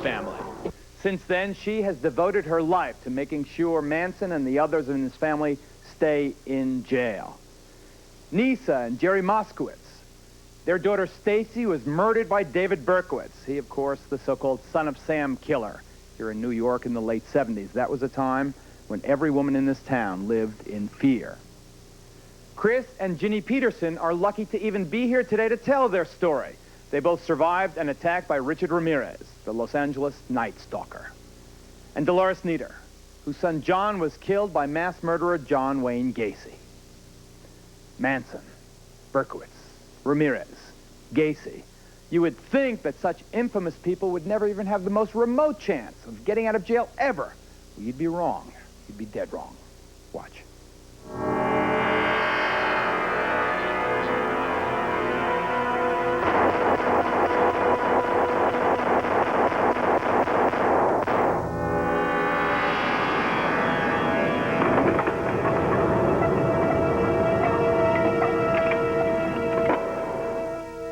family. Since then, she has devoted her life to making sure Manson and the others in his family stay in jail. Neysa and Gerry Moskowitz. Their daughter Stacy was murdered by David Berkowitz. He, of course, the so-called Son of Sam killer here in New York in the late 70s. That was a time when every woman in this town lived in fear. Chris and Ginny Peterson are lucky to even be here today to tell their story. They both survived an attack by Richard Ramirez, the Los Angeles Night Stalker. And Dolores Nieder, whose son John was killed by mass murderer John Wayne Gacy. Manson, Berkowitz, Ramirez, Gacy. You would think that such infamous people would never even have the most remote chance of getting out of jail ever. Well, you'd be wrong. You'd be dead wrong. Watch.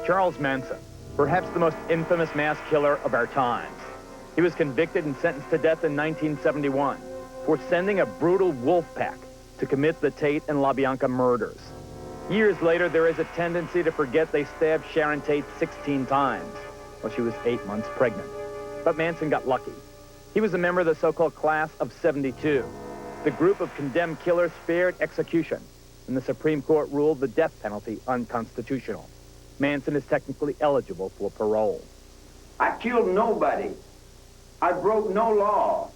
Charles Manson, perhaps the most infamous mass killer of our times. He was convicted and sentenced to death in 1971 for sending a brutal wolf pack to commit the Tate and LaBianca murders. Years later, there is a tendency to forget they stabbed Sharon Tate 16 times while she was 8 months pregnant. But Manson got lucky. He was a member of the so-called class of 72. The group of condemned killers feared execution, and the Supreme Court ruled the death penalty unconstitutional. Manson is technically eligible for parole. I killed nobody. I broke no law.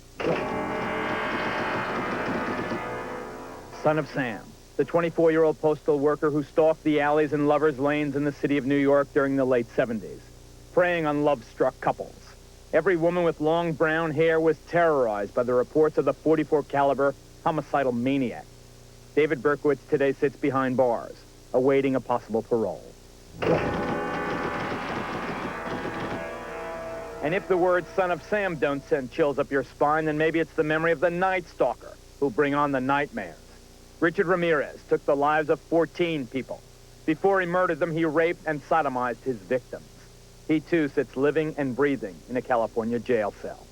Son of Sam, the 24-year-old postal worker who stalked the alleys and lovers' lanes in the city of New York during the late 70s, preying on love-struck couples. Every woman with long brown hair was terrorized by the reports of the .44 caliber homicidal maniac. David Berkowitz today sits behind bars, awaiting a possible parole. And if the words Son of Sam don't send chills up your spine, then maybe it's the memory of the Night Stalker who'll bring on the nightmares. Richard Ramirez took the lives of 14 people. Before he murdered them, he raped and sodomized his victims. He, too, sits living and breathing in a California jail cell.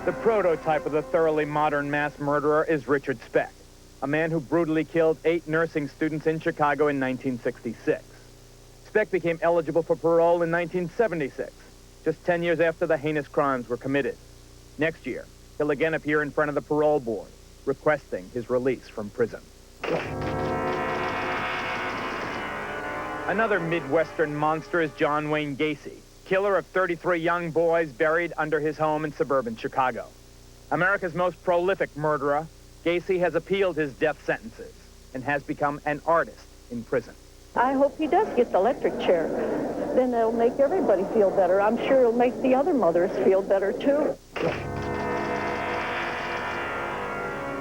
The prototype of the thoroughly modern mass murderer is Richard Speck, a man who brutally killed 8 nursing students in Chicago in 1966. Speck became eligible for parole in 1976, just 10 years after the heinous crimes were committed. Next year, he'll again appear in front of the parole board, requesting his release from prison. Another Midwestern monster is John Wayne Gacy, killer of 33 young boys buried under his home in suburban Chicago. America's most prolific murderer, Gacy has appealed his death sentences and has become an artist in prison. I hope he does get the electric chair. Then it'll make everybody feel better. I'm sure it'll make the other mothers feel better, too.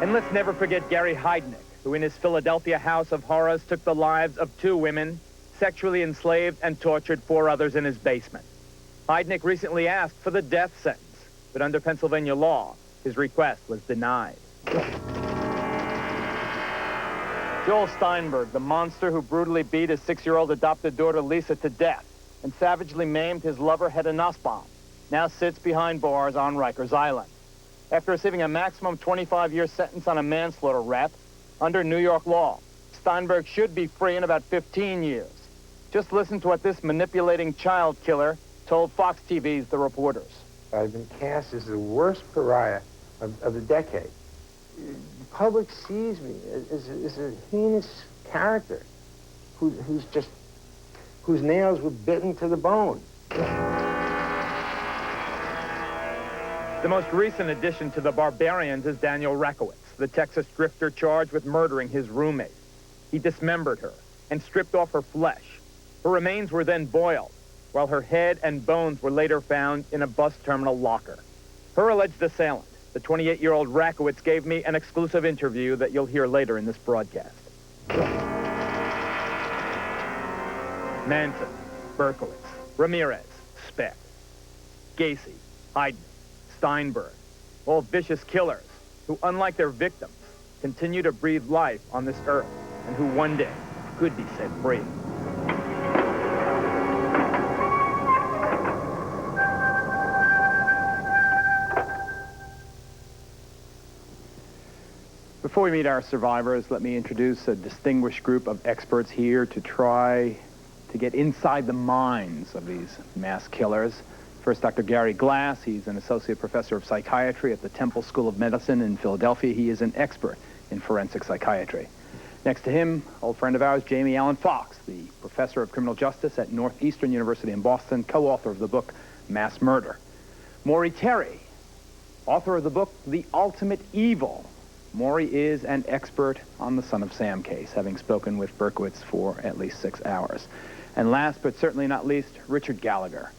And let's never forget Gary Heidnik, who in his Philadelphia house of horrors took the lives of 2 women, sexually enslaved and tortured 4 others in his basement. Heidnik recently asked for the death sentence, but under Pennsylvania law, his request was denied. Joel Steinberg, the monster who brutally beat his 6-year-old adopted daughter Lisa to death and savagely maimed his lover Hedda Nussbaum, now sits behind bars on Rikers Island. After receiving a maximum 25-year sentence on a manslaughter rap, under New York law, Steinberg should be free in about 15 years. Just listen to what this manipulating child killer told Fox TV's The Reporters. I've been cast as the worst pariah of the decade. The public sees me as a heinous character whose nails were bitten to the bone. The most recent addition to the barbarians is Daniel Rakowitz, the Texas drifter charged with murdering his roommate. He dismembered her and stripped off her flesh. Her remains were then boiled, while her head and bones were later found in a bus terminal locker. Her alleged assailant, the 28-year-old Rakowitz, gave me an exclusive interview that you'll hear later in this broadcast. Manson, Berkowitz, Ramirez, Speck, Gacy, Heidnik, Steinberg, all vicious killers who, unlike their victims, continue to breathe life on this earth and who one day could be set free. Before we meet our survivors, let me introduce a distinguished group of experts here to try to get inside the minds of these mass killers. First, Dr. Gary Glass. He's an associate professor of psychiatry at the Temple School of Medicine in Philadelphia. He is an expert in forensic psychiatry. Next to him, old friend of ours, Jamie Allen Fox, the professor of criminal justice at Northeastern University in Boston, co-author of the book Mass Murder. Maury Terry, author of the book The Ultimate Evil. Maury is an expert on the Son of Sam case, having spoken with Berkowitz for at least 6 hours. And last but certainly not least, Richard Gallagher.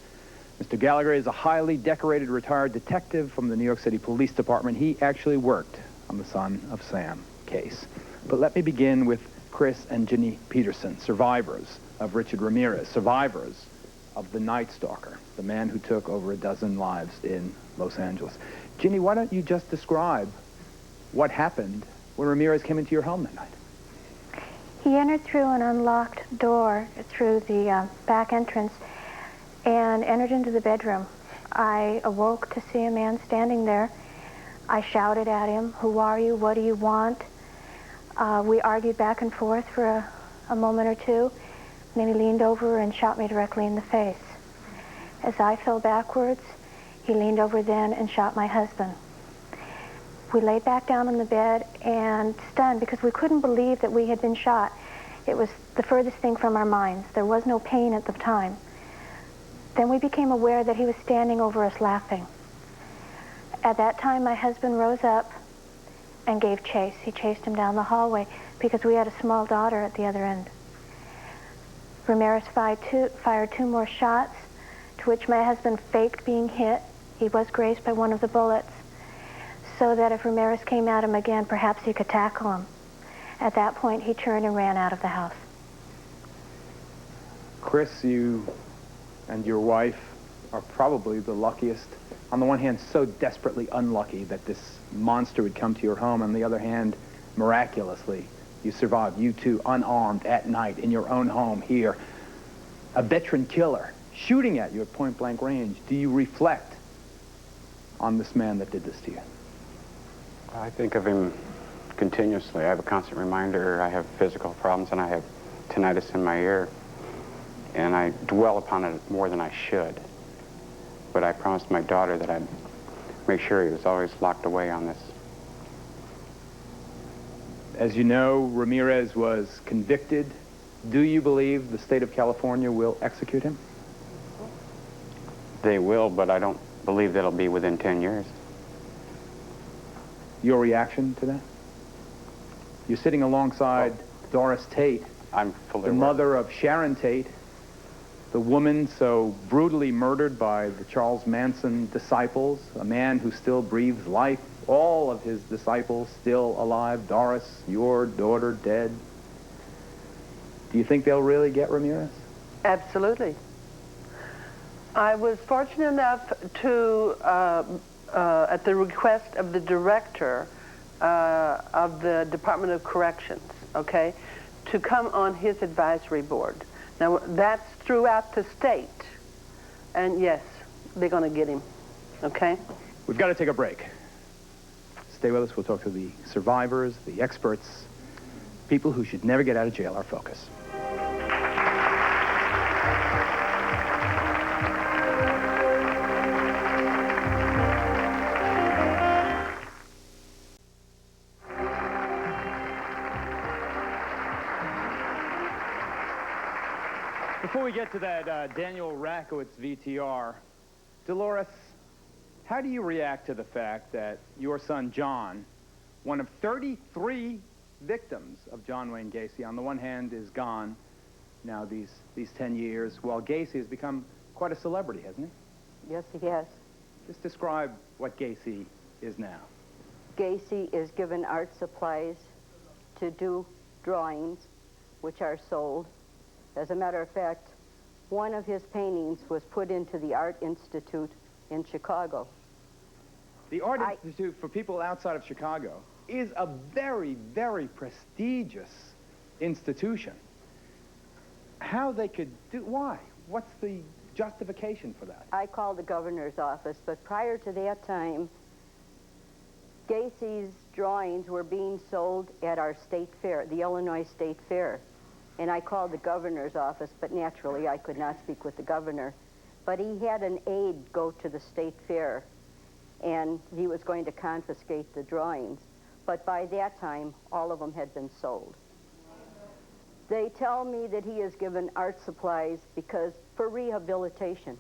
Mr. Gallagher is a highly decorated retired detective from the New York City Police Department. He actually worked on the Son of Sam case. But let me begin with Chris and Ginny Peterson, survivors of Richard Ramirez, survivors of the Night Stalker, the man who took over a dozen lives in Los Angeles. Ginny, why don't you just describe what happened when Ramirez came into your home that night? He entered through an unlocked door through the back entrance and entered into the bedroom. I awoke to see a man standing there. I shouted at him, "Who are you? What do you want?" We argued back and forth for a moment or two. Then he leaned over and shot me directly in the face. As I fell backwards, he leaned over then and shot my husband. We lay back down on the bed and stunned because we couldn't believe that we had been shot. It was the furthest thing from our minds. There was no pain at the time. Then we became aware that he was standing over us laughing. At that time, my husband rose up and gave chase. He chased him down the hallway because we had a small daughter at the other end. Ramirez fired two more shots, to which my husband faked being hit. He was grazed by one of the bullets, so that if Ramirez came at him again, perhaps he could tackle him. At that point, he turned and ran out of the house. Chris, you and your wife are probably the luckiest. On the one hand, so desperately unlucky that this monster would come to your home. On the other hand, miraculously, you survived. You two, unarmed, at night, in your own home here. A veteran killer shooting at you at point-blank range. Do you reflect on this man that did this to you? I think of him continuously. I have a constant reminder. I have physical problems, and I have tinnitus in my ear. And I dwell upon it more than I should. But I promised my daughter that I'd make sure he was always locked away on this. As you know, Ramirez was convicted. Do you believe the state of California will execute him? They will, but I don't believe that'll be within 10 years. Your reaction to that? You're sitting alongside Doris Tate, I'm fully the mother of Sharon Tate, the woman so brutally murdered by the Charles Manson disciples, a man who still breathes life, all of his disciples still alive. Doris, your daughter, dead. Do you think they'll really get Ramirez? Absolutely. I was fortunate enough to, at the request of the director of the Department of Corrections, okay, to come on his advisory board. Now, that's throughout the state. And yes, they're going to get him, okay? We've got to take a break. Stay with us. We'll talk to the survivors, the experts, people who should never get out of jail, our focus. Before we get to that Daniel Rakowitz VTR, Dolores, how do you react to the fact that your son John, one of 33 victims of John Wayne Gacy, on the one hand is gone now these 10 years, while Gacy has become quite a celebrity, hasn't he? Yes, he has. Just describe what Gacy is now. Gacy is given art supplies to do drawings, which are sold. As a matter of fact, one of his paintings was put into the Art Institute in Chicago. The Art Institute, for people outside of Chicago, is a very, very prestigious institution. How they could do, why? What's the justification for that? I called the governor's office, but prior to that time, Gacy's drawings were being sold at our state fair, the Illinois State Fair. And I called the governor's office, but naturally I could not speak with the governor. But he had an aide go to the state fair, and he was going to confiscate the drawings. But by that time, all of them had been sold. They tell me that he has given art supplies for rehabilitation.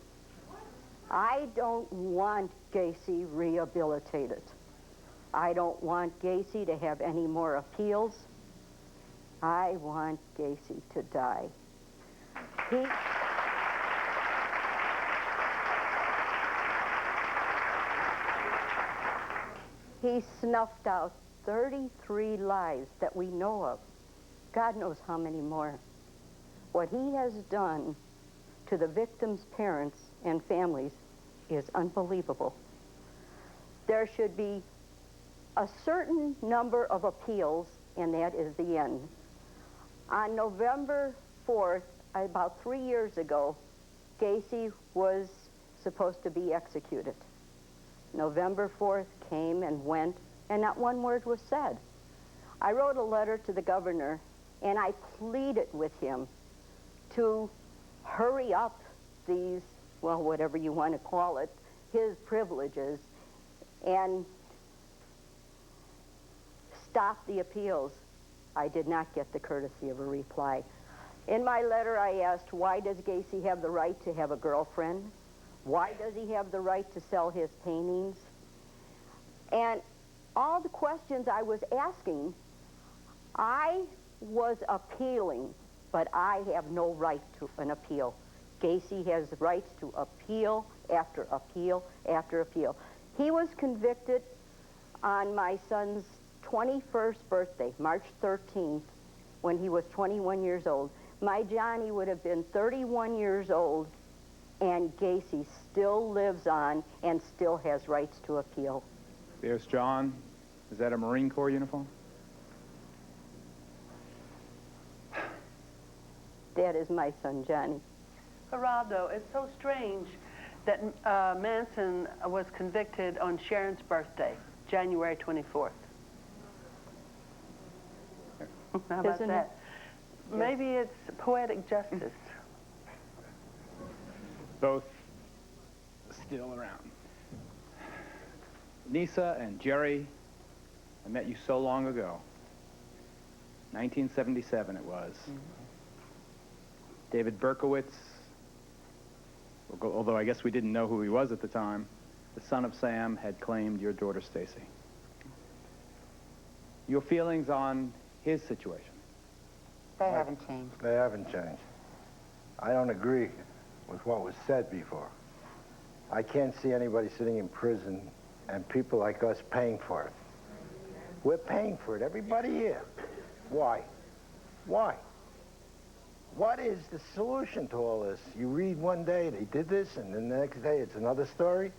I don't want Gacy rehabilitated. I don't want Gacy to have any more appeals. I want Gacy to die. He snuffed out 33 lives that we know of. God knows how many more. What he has done to the victims' parents and families is unbelievable. There should be a certain number of appeals, and that is the end. On November 4th, about 3 years ago, Gacy was supposed to be executed. November 4th came and went, and not one word was said. I wrote a letter to the governor, and I pleaded with him to hurry up these, well, whatever you want to call it, his privileges, and stop the appeals. I did not get the courtesy of a reply. In my letter, I asked, why does Gacy have the right to have a girlfriend? Why does he have the right to sell his paintings? And all the questions I was asking, I was appealing, but I have no right to an appeal. Gacy has rights to appeal after appeal after appeal. He was convicted on my son's 21st birthday, March 13th, when he was 21 years old. My Johnny would have been 31 years old, and Gacy still lives on and still has rights to appeal. There's John. Is that a Marine Corps uniform? That is my son, Johnny. Geraldo, it's so strange that Manson was convicted on Sharon's birthday, January 24th. How about that? Maybe it's poetic justice. Both still around. Neysa and Gerry, I met you so long ago. 1977 it was. David Berkowitz, although I guess we didn't know who he was at the time, the son of Sam, had claimed your daughter Stacy. Your feelings on his situation? They haven't changed. They haven't changed. I don't agree with what was said before. I can't see anybody sitting in prison and people like us paying for it. We're paying for it, everybody here. Why? Why? What is the solution to all this? You read one day they did this, and then the next day it's another story,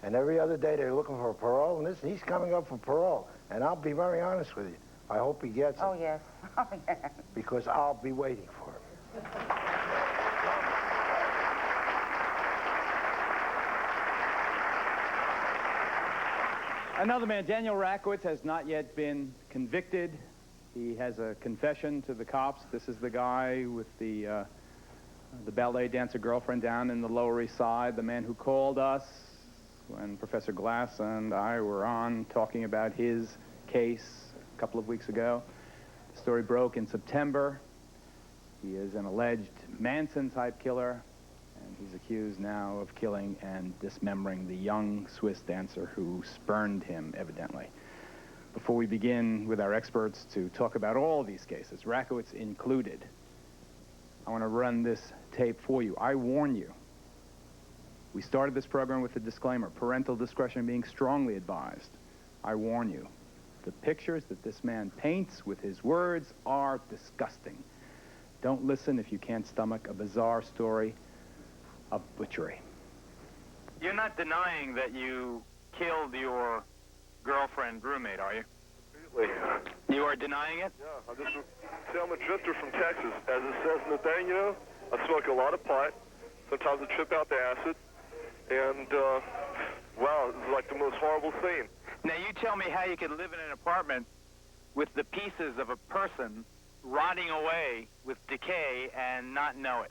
and every other day they're looking for parole, and he's coming up for parole. And I'll be very honest with you. I hope he gets it. Oh, yes. Oh, yes. Because I'll be waiting for it. Another man, Daniel Rakowitz, has not yet been convicted. He has a confession to the cops. This is the guy with the ballet dancer girlfriend down in the Lower East Side, the man who called us when Professor Glass and I were on talking about his case a couple of weeks ago. The story broke in September. He is an alleged Manson-type killer, and he's accused now of killing and dismembering the young Swiss dancer who spurned him, evidently. Before we begin with our experts to talk about all these cases, Rakowitz included, I want to run this tape for you. I warn you. We started this program with a disclaimer, parental discretion being strongly advised. I warn you. The pictures that this man paints with his words are disgusting. Don't listen if you can't stomach a bizarre story of butchery. You're not denying that you killed your girlfriend roommate, are you? Completely. You are denying it? Yeah, I'm a drifter from Texas. As it says in the thing, you know, I smoke a lot of pot. Sometimes I trip out the acid. And, wow, it's like the most horrible scene. Now, you tell me how you could live in an apartment with the pieces of a person rotting away with decay and not know it.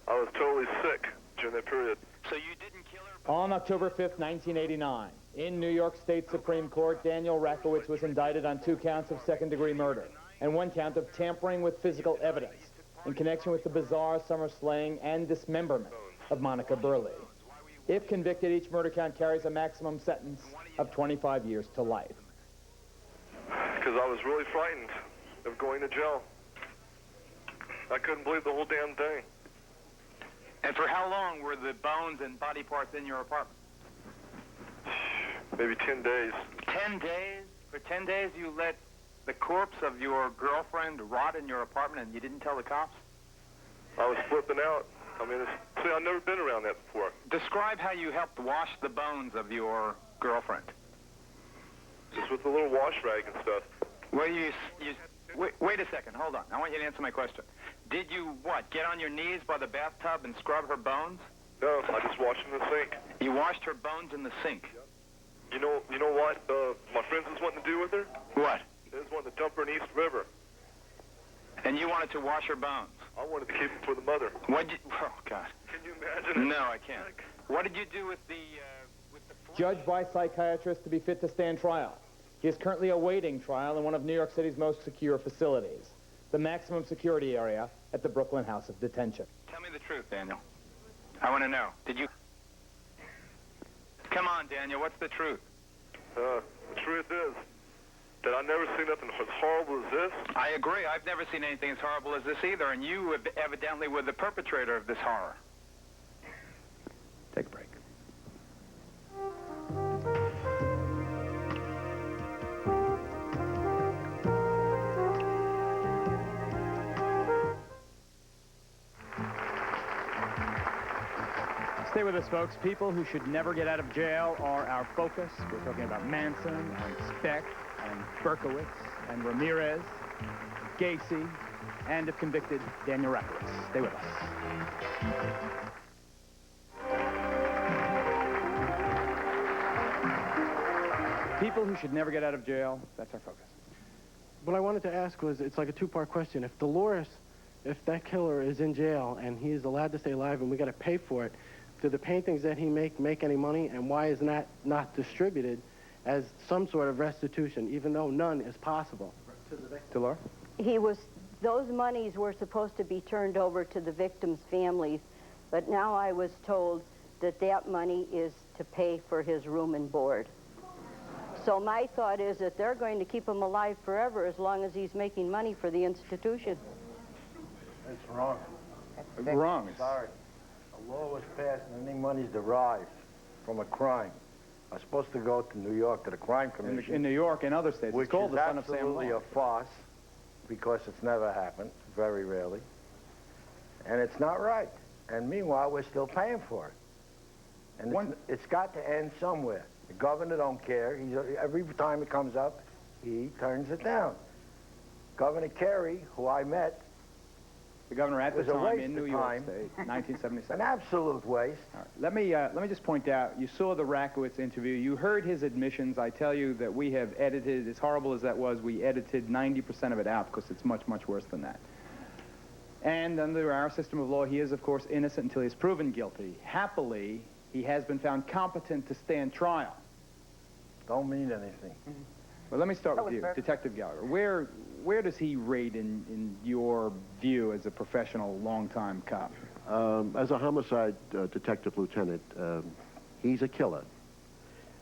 I was totally sick during that period. So you didn't kill her? On October 5th, 1989, in New York State Supreme Court, Daniel Rakowitz was indicted on 2 counts of second-degree murder and 1 count of tampering with physical evidence in connection with the bizarre summer slaying and dismemberment of Monkia Beerle. If convicted, each murder count carries a maximum sentence of 25 years to life. Because I was really frightened of going to jail. I couldn't believe the whole damn thing. And for how long were the bones and body parts in your apartment? Maybe 10 days. 10 days? For 10 days you let the corpse of your girlfriend rot in your apartment and you didn't tell the cops? I was flipping out. I mean, see, I've never been around that before. Describe how you helped wash the bones of your girlfriend. Just with a little wash rag and stuff. Well, wait a second. Hold on. I want you to answer my question. Did you, what, get on your knees by the bathtub and scrub her bones? No, I just washed in the sink. You washed her bones in the sink? You know what my friends was wanting to do with her? What? They was wanting to dump her in East River. And you wanted to wash her bones? I wanted to keep them for the mother. What'd you, oh, God. Can you imagine it? No, I can't. What did you do with the Judged by psychiatrists to be fit to stand trial. He is currently awaiting trial in one of New York City's most secure facilities, the maximum security area at the Brooklyn House of Detention. Tell me the truth, Daniel. I want to know. Did you... Come on, Daniel, what's the truth? The truth is that I never seen nothing as horrible as this. I agree. I've never seen anything as horrible as this either, and you evidently were the perpetrator of this horror. Take a break. Stay with us, folks. People who should never get out of jail are our focus. We're talking about Manson and Speck and Berkowitz and Ramirez, Gacy, and if convicted, Daniel Rakowitz. Stay with us. People who should never get out of jail, that's our focus. What I wanted to ask was, it's like a 2-part question. If Dolores, if that killer is in jail and he's allowed to stay alive and we got to pay for it, do the paintings that he make any money, and why is that not distributed as some sort of restitution, even though none is possible? To the victim. Dolores? Those monies were supposed to be turned over to the victims' families, but now I was told that that money is to pay for his room and board. So my thought is that they're going to keep him alive forever as long as he's making money for the institution. It's wrong. Wrong. Sorry. A law was passed and any money's derived from a crime are supposed to go to New York, to the Crime Commission. In New York and other states. It's called the Son of Sam law. Which is absolutely a farce, because it's never happened, very rarely. And it's not right. And meanwhile, we're still paying for it. And it's got to end somewhere. The governor don't care. Every time it comes up, he turns it down. Governor Kerry, who I met, the governor at the time in New York State, 1977. An absolute waste. All right. Let me just point out, you saw the Rakowitz interview. You heard his admissions. I tell you that we have edited, as horrible as that was, we edited 90% of it out because it's much, much worse than that. And under our system of law, he is, of course, innocent until he's proven guilty. Happily, he has been found competent to stand trial. Don't mean anything. Well, let me start with you, Detective Gallagher. Where does he rate in your view as a professional, long-time cop? As a homicide detective lieutenant, he's a killer.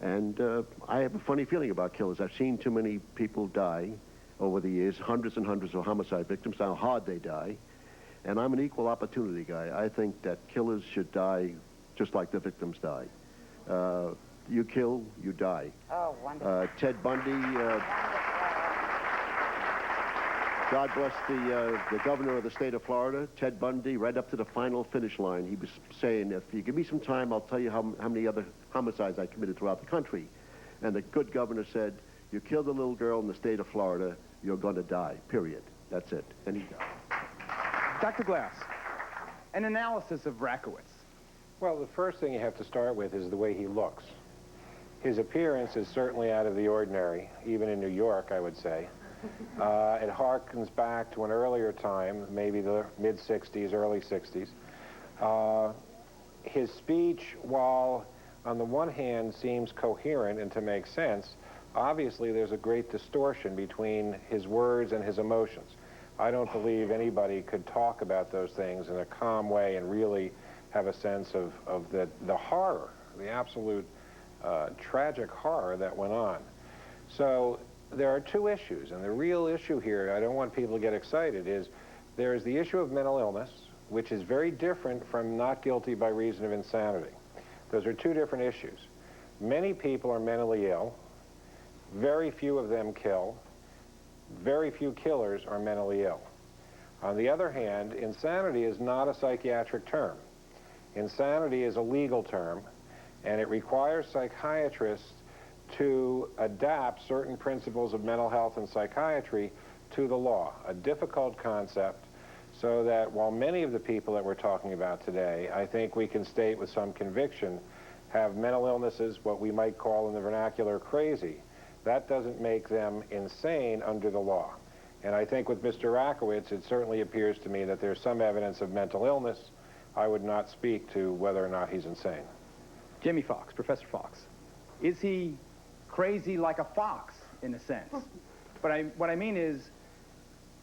And I have a funny feeling about killers. I've seen too many people die over the years, hundreds and hundreds of homicide victims, how hard they die. And I'm an equal opportunity guy. I think that killers should die just like the victims die. You kill, you die. Oh, wonderful. Ted Bundy, God bless the governor of the state of Florida, Ted Bundy, right up to the final finish line. He was saying, if you give me some time, I'll tell you how many other homicides I committed throughout the country. And the good governor said, you killed a little girl in the state of Florida, you're going to die, period. That's it. And he died. Dr. Glass, an analysis of Rakowitz. Well, the first thing you have to start with is the way he looks. His appearance is certainly out of the ordinary, even in New York, I would say. It harkens back to an earlier time, maybe the mid-'60s, early '60s. His speech, while on the one hand seems coherent and to make sense, obviously there's a great distortion between his words and his emotions. I don't believe anybody could talk about those things in a calm way and really have a sense of the horror, the absolute tragic horror that went on. So there are two issues, and the real issue here, I don't want people to get excited, is there is the issue of mental illness, which is very different from not guilty by reason of insanity. Those are two different issues. Many people are mentally ill. Very few of them kill. Very few killers are mentally ill. On the other hand, insanity is not a psychiatric term. Insanity is a legal term, and it requires psychiatrists to adapt certain principles of mental health and psychiatry to the law, a difficult concept, so that while many of the people that we're talking about today, I think we can state with some conviction, have mental illnesses, what we might call in the vernacular crazy, that doesn't make them insane under the law. And I think with Mr. Rakowitz, it certainly appears to me that there's some evidence of mental illness. I would not speak to whether or not he's insane. Jimmy Fox, Professor Fox, is he crazy like a fox, in a sense? But what I mean is,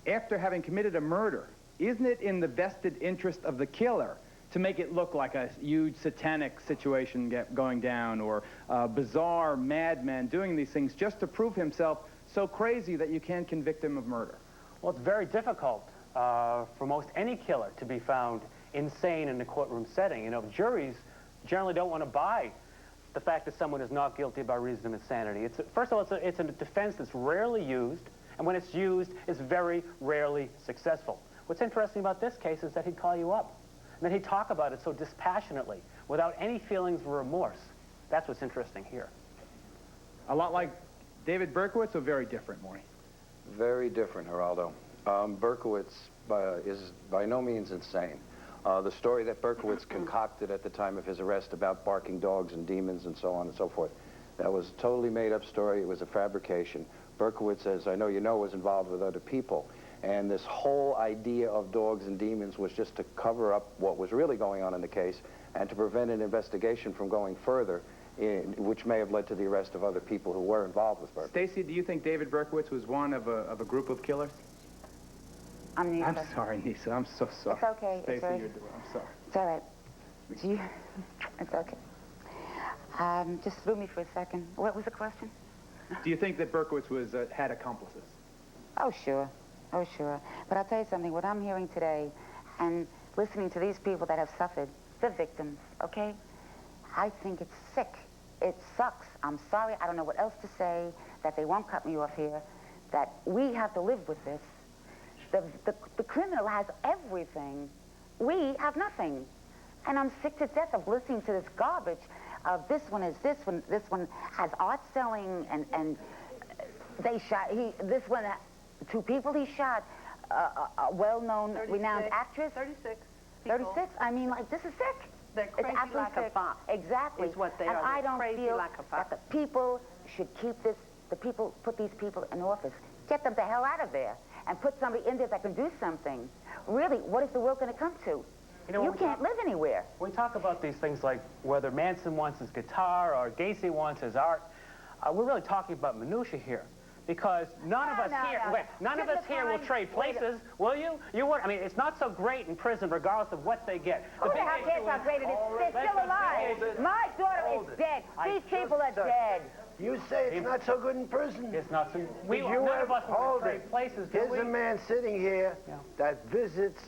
after having committed a murder, isn't it in the vested interest of the killer to make it look like a huge satanic situation going down, or a bizarre madman doing these things just to prove himself so crazy that you can't convict him of murder? Well, it's very difficult for most any killer to be found insane in a courtroom setting. You know, juries generally don't want to buy the fact that someone is not guilty by reason of insanity. First of all, it's a defense that's rarely used, and when it's used, it's very rarely successful. What's interesting about this case is that he'd call you up, and then he'd talk about it so dispassionately, without any feelings of remorse. That's what's interesting here. A lot like David Berkowitz, or very different, Maury? Very different, Geraldo. Berkowitz is by no means insane. The story that Berkowitz concocted at the time of his arrest about barking dogs and demons and so on and so forth, that was a totally made-up story. It was a fabrication. Berkowitz, as I know you know, was involved with other people. And this whole idea of dogs and demons was just to cover up what was really going on in the case and to prevent an investigation from going further, which may have led to the arrest of other people who were involved with Berkowitz. Stacy, do you think David Berkowitz was one of a group of killers? I'm Neysa. I'm sorry, Neysa. I'm so sorry. It's okay. Stacy, I'm sorry. It's all right. It's okay. Just threw me for a second. What was the question? Do you think that Berkowitz had accomplices? Oh, sure. Oh, sure. But I'll tell you something. What I'm hearing today and listening to these people that have suffered, the victims, okay? I think it's sick. It sucks. I'm sorry. I don't know what else to say, that they won't cut me off here, that we have to live with this. The criminal has everything. We have nothing. And I'm sick to death of listening to this garbage of this one has art selling, and they shot, this one, 2 people he shot, a well-known, renowned actress. 36. 36? I mean, like, this is sick. They're crazy like a fox. Exactly. Is what they and are. I don't crazy feel like a fox. that the people should keep this, put these people in office. Get them the hell out of there and put somebody in there that can do something. Really, what is the world going to come to? You can't live anywhere. We talk about these things like whether Manson wants his guitar or Gacy wants his art. We're really talking about minutia here, because none of us here will trade places, will you? You won't. I mean, it's not so great in prison, regardless of what they get. Who the hell cares how great it is? They're still alive. My daughter is dead. These people are dead. You say it's not so good in prison. It's not so. None of us will trade places, do we? Here's a man sitting here that visits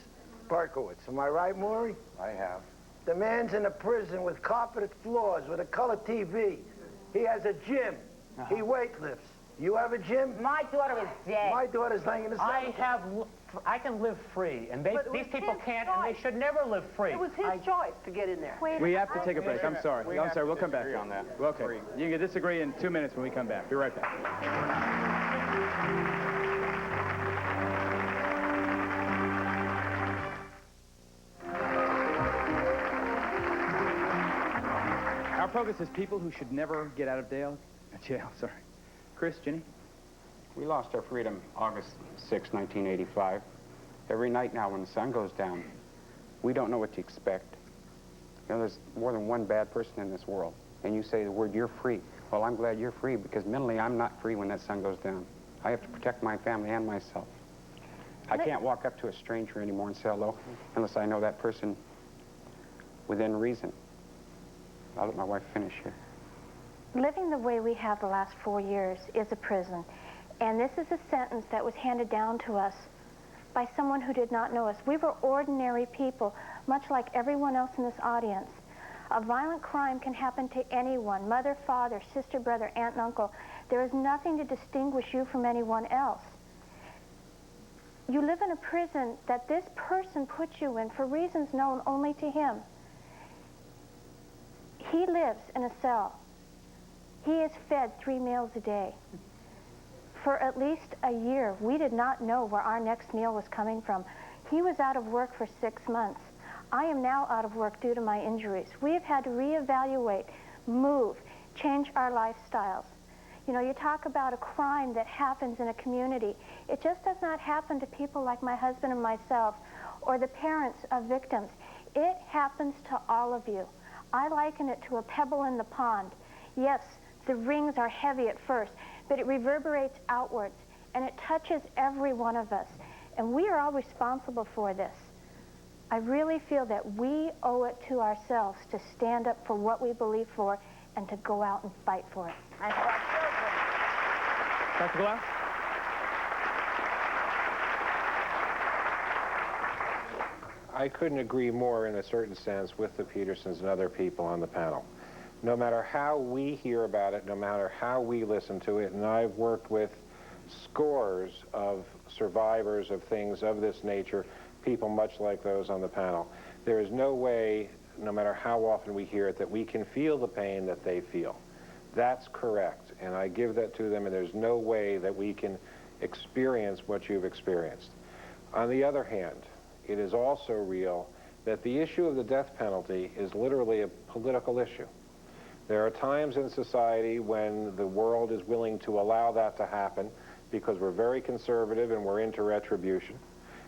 Berkowitz. Am I right, Maury? I have. The man's in a prison with carpeted floors, with a color TV. He has a gym. He weightlifts. You have a gym? My daughter is dead. My daughter's laying in the cemetery. I can live free, and these people can't, and they should never live free. It was his choice to get in there. We have to take a break. I'm sorry. We'll come back. On that. Okay. You can disagree in 2 minutes when we come back. Be right back. Our Focus is people who should never get out of jail. Sorry. Chris, Ginny? We lost our freedom August 6, 1985. Every night now when the sun goes down, we don't know what to expect. You know, there's more than one bad person in this world. And you say the word, you're free. Well, I'm glad you're free because mentally I'm not free when that sun goes down. I have to protect my family and myself. I can't walk up to a stranger anymore and say hello unless I know that person within reason. I'll let my wife finish here. Living the way we have the last 4 years is a prison. And this is a sentence that was handed down to us by someone who did not know us. We were ordinary people, much like everyone else in this audience. A violent crime can happen to anyone, mother, father, sister, brother, aunt, and uncle. There is nothing to distinguish you from anyone else. You live in a prison that this person put you in for reasons known only to him. He lives in a cell. He is fed 3 meals a day. For at least a year, we did not know where our next meal was coming from. He was out of work for 6 months. I am now out of work due to my injuries. We have had to reevaluate, move, change our lifestyles. You know, you talk about a crime that happens in a community. It just does not happen to people like my husband and myself or the parents of victims. It happens to all of you. I liken it to a pebble in the pond. Yes, the rings are heavy at first, but it reverberates outwards, and it touches every one of us. And we are all responsible for this. I really feel that we owe it to ourselves to stand up for what we believe for and to go out and fight for it. Dr. Glass? I couldn't agree more in a certain sense with the Petersons and other people on the panel. No matter how we hear about it, no matter how we listen to it, and I've worked with scores of survivors of things of this nature, people much like those on the panel, there is no way, no matter how often we hear it, that we can feel the pain that they feel. That's correct, and I give that to them, and there's no way that we can experience what you've experienced. On the other hand, it is also real that the issue of the death penalty is literally a political issue. There are times in society when the world is willing to allow that to happen because we're very conservative and we're into retribution.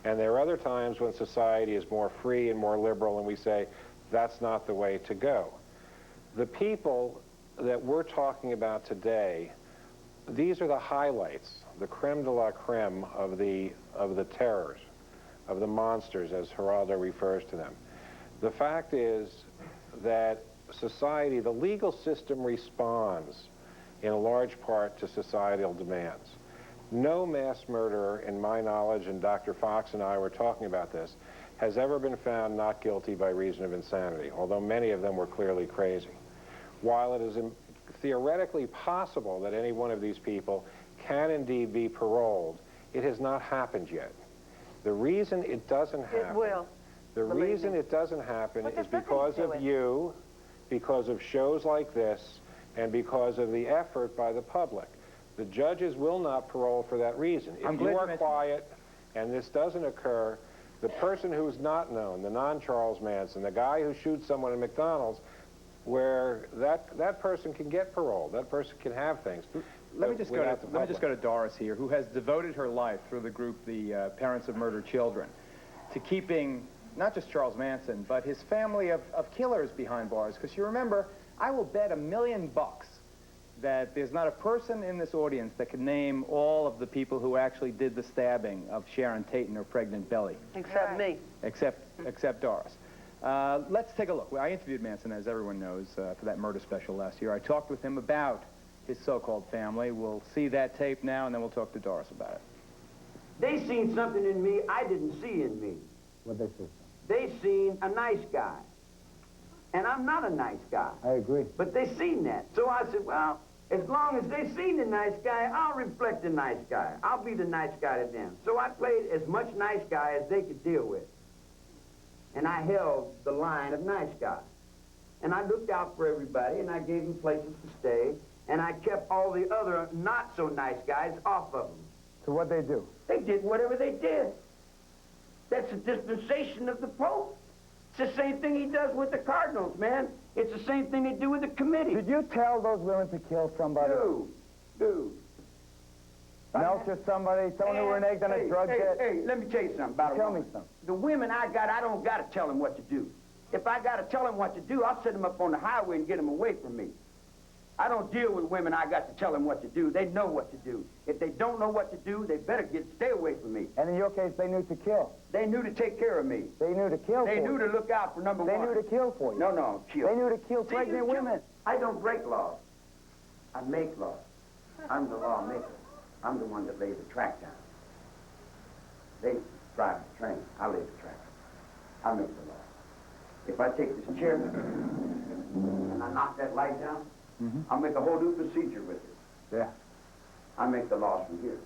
And there are other times when society is more free and more liberal and we say, that's not the way to go. The people that we're talking about today, these are the highlights, the creme de la creme of the terrors, of the monsters, as Geraldo refers to them. The fact is that society, the legal system responds in a large part to societal demands. No mass murderer, in my knowledge, and Dr. Fox and I were talking about this, has ever been found not guilty by reason of insanity, although many of them were clearly crazy. While it is theoretically possible that any one of these people can indeed be paroled, it has not happened yet. The reason it doesn't happen... It will. The reason it doesn't happen is because of you, because of shows like this, and because of the effort by the public. The judges will not parole for that reason. If you are quiet and this doesn't occur, the person who's not known, the non-Charles Manson, the guy who shoots someone at McDonald's, where that person can get parole, that person can have things. Let me just go to Doris here, who has devoted her life through the group, the Parents of Murdered Children, to keeping not just Charles Manson, but his family of killers behind bars. Because you remember, I will bet $1 million that there's not a person in this audience that can name all of the people who actually did the stabbing of Sharon Tate in her pregnant belly. Except me. Except Doris. Let's take a look. I interviewed Manson, as everyone knows, for that murder special last year. I talked with him about his so-called family. We'll see that tape now, and then we'll talk to Doris about it. They seen something in me I didn't see in me. What'd they see? They seen a nice guy. And I'm not a nice guy. I agree. But they seen that. So I said, well, as long as they seen the nice guy, I'll reflect the nice guy. I'll be the nice guy to them. So I played as much nice guy as they could deal with. And I held the line of nice guy. And I looked out for everybody, and I gave them places to stay, and I kept all the other not-so-nice guys off of them. So what'd they do? They did whatever they did. That's a dispensation of the Pope. It's the same thing he does with the cardinals, man. It's the same thing they do with the committee. Did you tell those women to kill somebody? Dude. Melcher somebody, someone who reneged on a drug debt? Hey, let me tell you something about Tell me something. The women I don't got to tell them what to do. If I got to tell them what to do, I'll set them up on the highway and get them away from me. I don't deal with women I got to tell them what to do. They know what to do. If they don't know what to do, they better stay away from me. And in your case, they knew to kill. They knew to take care of me. They knew to kill for you. They knew to look out for number one. They knew to kill for you. No, kill. They knew to kill pregnant women. I don't break laws. I make laws. I'm the lawmaker. I'm the one that lays the track down. They drive the train. I lay the track. I make the law. If I take this chair and I knock that light down, I'll make a whole new procedure with it. Yeah. I make the laws from here.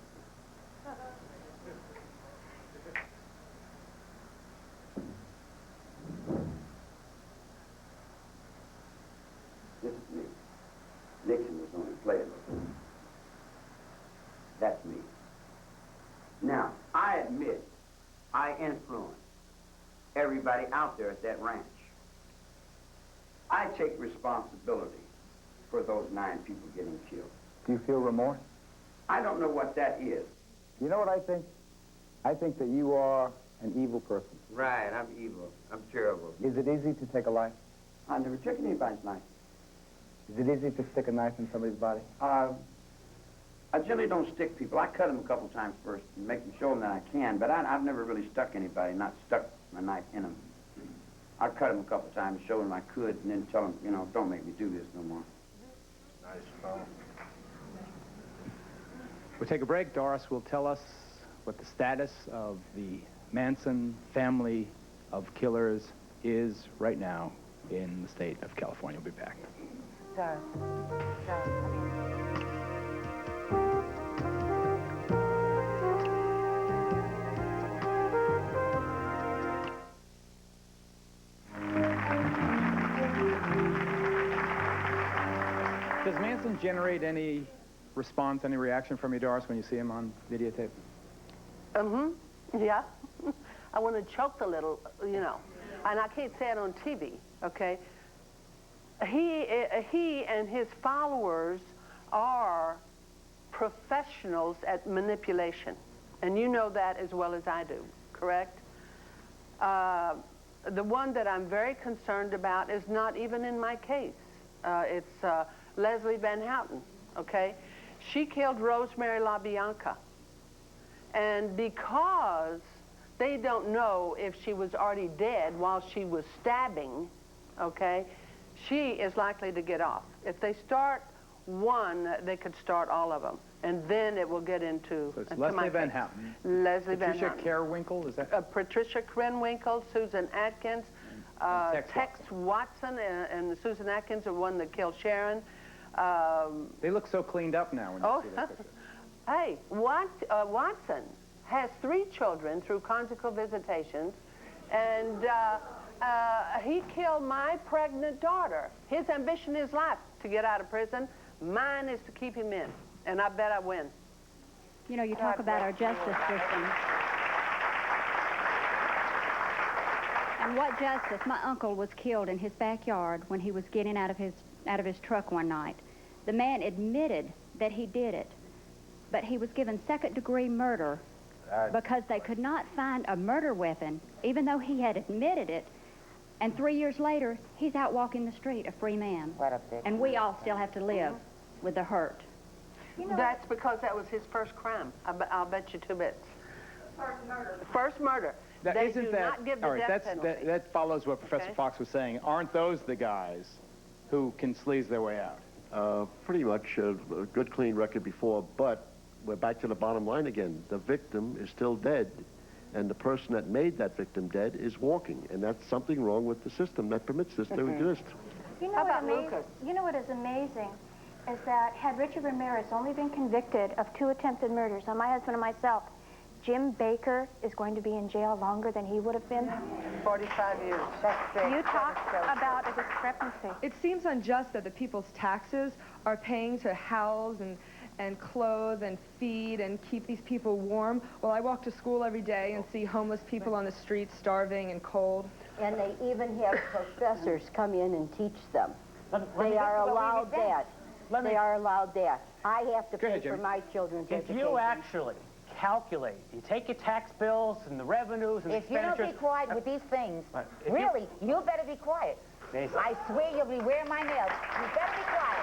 This is me. Nixon was only playing with me. That's me. Now, I admit I influenced everybody out there at that ranch. I take responsibility for those 9 people getting killed. Do you feel remorse? I don't know what that is. You know what I think? I think that you are an evil person. Right, I'm evil. I'm terrible. Is it easy to take a life? I never took anybody's life. Is it easy to stick a knife in somebody's body? I generally don't stick people. I cut them a couple times first and make them show them that I can, but I've never really stuck anybody, not stuck my knife in them. I cut them a couple times, show them I could, and then tell them, you know, don't make me do this no more. Nice fellow. We'll take a break. Doris will tell us what the status of the Manson family of killers is right now in the state of California. We'll be back. Doris, Does Manson generate any response, any reaction from you, Doris, when you see him on videotape? Yeah. I want to choke a little, you know, and I can't say it on TV, okay? He and his followers are professionals at manipulation, and you know that as well as I do, correct? The one that I'm very concerned about is not even in my case. It's Leslie Van Houten, okay? She killed Rosemary LaBianca. And because they don't know if she was already dead while she was stabbing, okay, she is likely to get off. If they start one, they could start all of them. And then it will get into... So it's Leslie Van Houten. Leslie Van Houten. Patricia Carwinkle, is that? Patricia Krenwinkel, Susan Atkins, Tex Watson, and Susan Atkins, the one that killed Sharon. They look so cleaned up now when you see that picture. Hey, Watson has 3 children through conjugal visitations, and he killed my pregnant daughter. His ambition is life to get out of prison. Mine is to keep him in, and I bet I win. You know, you talk about our justice system. And what justice? My uncle was killed in his backyard when he was getting out of his truck one night. The man admitted that he did it, but he was given second-degree murder because they could not find a murder weapon, even though he had admitted it. And 3 years later, he's out walking the street, a free man. And we all still have to live with the hurt. You know, that's because that was his first crime. I'll bet you 2 bits. First murder. First murder. Now, they do not give the all right, death penalty. that follows what Professor Fox was saying. Aren't those the guys who can sleaze their way out? Pretty much a good, clean record before, but we're back to the bottom line again. The victim is still dead, and the person that made that victim dead is walking, and that's something wrong with the system that permits this to exist. You know what is amazing is that had Richard Ramirez only been convicted of 2 attempted murders on my husband and myself, Jim Baker is going to be in jail longer than he would have been. 45 years. You talk about a discrepancy. It seems unjust that the people's taxes are paying to house and clothe and feed and keep these people warm. Well, I walk to school every day and see homeless people on the streets starving and cold. And they even have professors come in and teach them. They are allowed that. They are allowed that. I have to pay for my children's education. If you actually calculate, you take your tax bills and the revenues and If you expenditures... don't be quiet with these things, really, you better be quiet. Neysa. I swear you'll be wearing my nails. You better be quiet.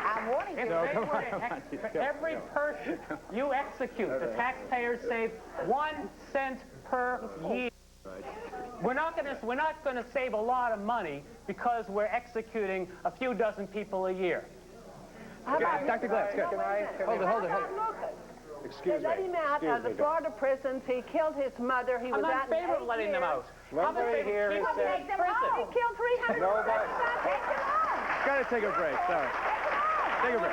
I'm warning you. Every person you execute, the taxpayers save 1 cent per year. We're not going to save a lot of money because we're executing a few dozen people a year. Dr. Glass, good. Hold it. Excuse me. Let him out of the Florida prisons. He killed his mother. He was out in 8 years. I'm not in favor of letting them out. Nobody here has said... He killed 300 people. Got to take a break, sorry. Take a break.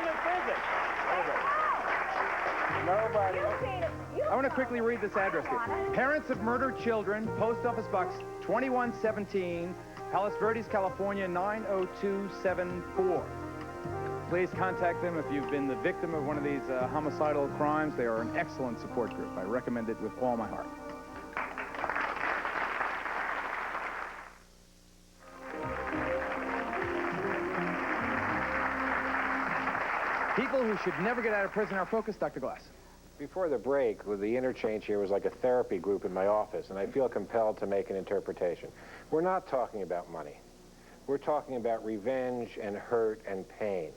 Nobody. I want to quickly read this address here. Parents of murdered children, Post Office Box 2117, Palos Verdes, California, 90274. Please contact them if you've been the victim of one of these homicidal crimes. They are an excellent support group. I recommend it with all my heart. People who should never get out of prison are focused, Dr. Glass. Before the break, with the interchange here was like a therapy group in my office, and I feel compelled to make an interpretation. We're not talking about money. We're talking about revenge and hurt and pain.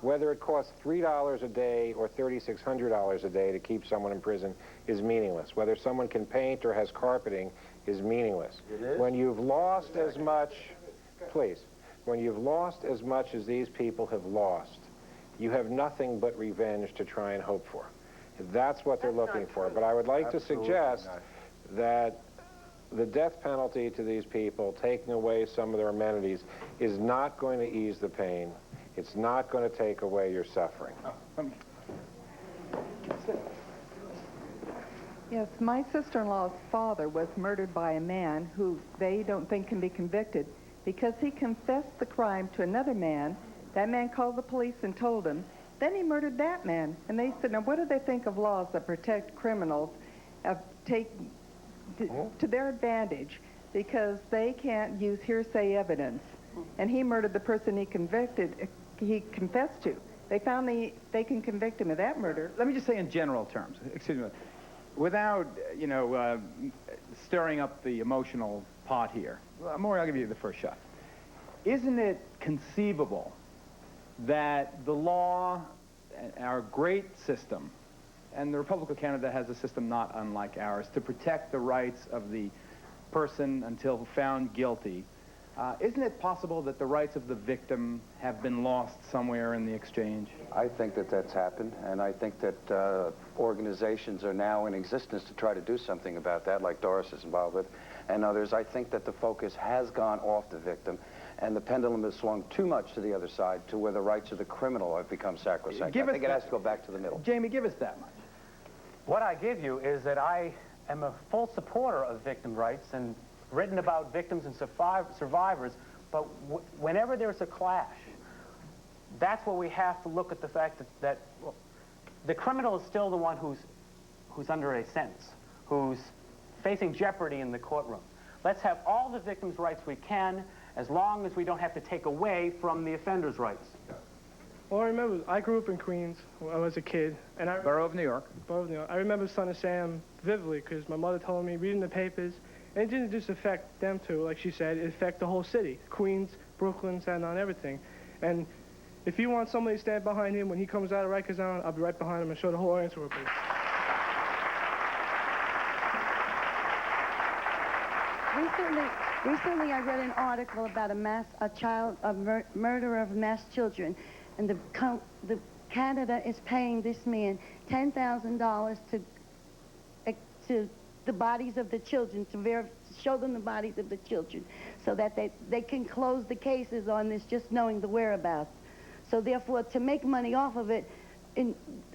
Whether it costs $3 a day or $3,600 a day to keep someone in prison is meaningless. Whether someone can paint or has carpeting is meaningless. It is? When you've lost as much, please, when you've lost as much as these people have lost, you have nothing but revenge to try and hope for. That's what they're looking for. But I would like to suggest that the death penalty to these people, taking away some of their amenities, is not going to ease the pain. It's not going to take away your suffering. Yes, my sister-in-law's father was murdered by a man who they don't think can be convicted because he confessed the crime to another man. That man called the police and told him. Then he murdered that man. And they said, now what do they think of laws that protect criminals, to their advantage, because they can't use hearsay evidence? And he murdered the person he confessed to. They found they can convict him of that murder. Let me just say in general terms, excuse me, without, stirring up the emotional pot here. Maury, I'll give you the first shot. Isn't it conceivable that the law, our great system, and the Republic of Canada has a system not unlike ours, to protect the rights of the person until found guilty, isn't it possible that the rights of the victim have been lost somewhere in the exchange? I think that that's happened, and I think that organizations are now in existence to try to do something about that, like Doris is involved with, and others. I think that the focus has gone off the victim, and the pendulum has swung too much to the other side, to where the rights of the criminal have become sacrosanct. I think it has to go back to the middle. Jamie, give us that much. What I give you is that I am a full supporter of victim rights and written about victims and survivors, but whenever there's a clash, that's where we have to look at the fact that the criminal is still the one who's under a sentence, who's facing jeopardy in the courtroom. Let's have all the victims' rights we can, as long as we don't have to take away from the offender's rights. Well, I remember, I grew up in Queens when I was a kid. And Borough of New York. Borough of New York. I remember Son of Sam vividly because my mother told me, reading the papers, and it didn't just affect them two, like she said, it affected the whole city. Queens, Brooklyn, Staten Island, everything. And if you want somebody to stand behind him when he comes out of Rikers Island, I'll be right behind him and show the whole answer with me. Recently, I read an article about a murder of mass children, and the Canada is paying this man $10,000 to the bodies of the children, to show them the bodies of the children, so that they can close the cases on this just knowing the whereabouts. So therefore, to make money off of it,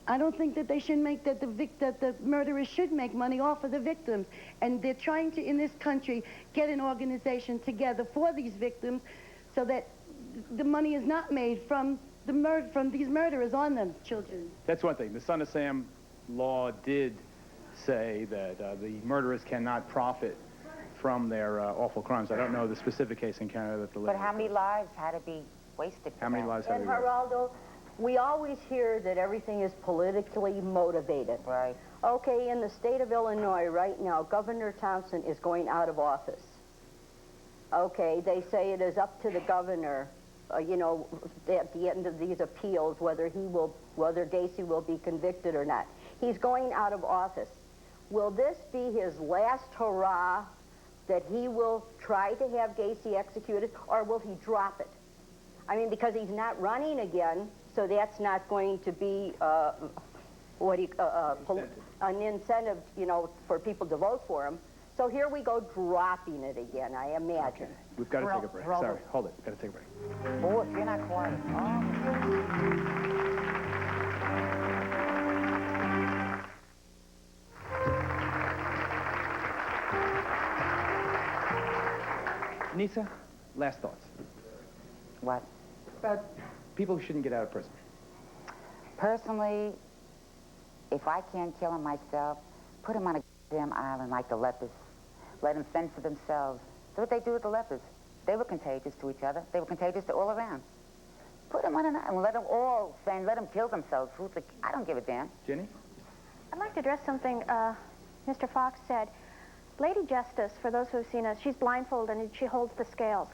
I don't think that they should make that the murderers should make money off of the victims, and they're trying to in this country get an organization together for these victims, so that the money is not made from these murderers on them children. That's one thing. The Son of Sam law did say that the murderers cannot profit from their awful crimes. I don't know the specific case in Canada that the But how many lives had to be wasted? How many lives have And we wasted? Geraldo, we always hear that everything is politically motivated. Right. Okay, in the state of Illinois right now, Governor Thompson is going out of office. Okay, they say it is up to the governor, you know, at the end of these appeals, whether Gacy will be convicted or not. He's going out of office. Will this be his last hurrah that he will try to have Gacy executed, or will he drop it? I mean, because he's not running again, so that's not going to be an incentive, you know, for people to vote for him. So here we go, dropping it again, I imagine. Okay. We've got to take a break. Sorry, hold it. We've got to take a break. Oh, if you're not quiet. Neysa, last thoughts. What? About people who shouldn't get out of prison. Personally, if I can't kill him myself, put him on a damn island like the lepers. Let them fend for themselves. That's what they do with the lepers. They were contagious to each other. They were contagious to all around. Put them on an island. Let them all fend. Let them kill themselves. I don't give a damn. Jenny? I'd like to address something Mr. Fox said. Lady Justice, for those who have seen us, she's blindfolded and she holds the scales.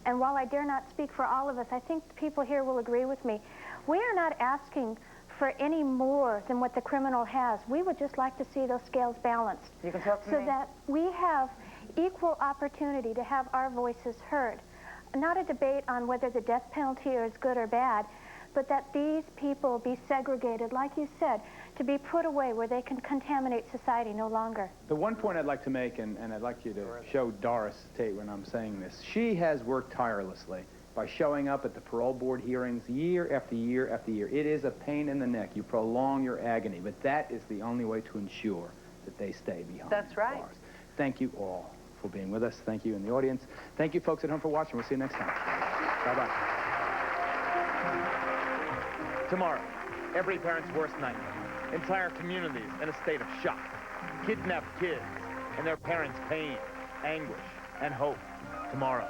And while I dare not speak for all of us, I think the people here will agree with me. We are not asking for any more than what the criminal has. We would just like to see those scales balanced. You can talk to so me. that we have equal opportunity to have our voices heard. Not a debate on whether the death penalty is good or bad, but that these people be segregated, like you said, to be put away where they can contaminate society no longer. The one point I'd like to make, and I'd like you to show Doris Tate when I'm saying this, she has worked tirelessly by showing up at the parole board hearings year after year after year. It is a pain in the neck. You prolong your agony, but that is the only way to ensure that they stay behind That's right. bars. Thank you all for being with us. Thank you in the audience. Thank you folks at home for watching. We'll see you next time. Bye-bye. Tomorrow, every parent's worst nightmare. Entire communities in a state of shock. Kidnapped kids and their parents' pain, anguish, and hope. Tomorrow.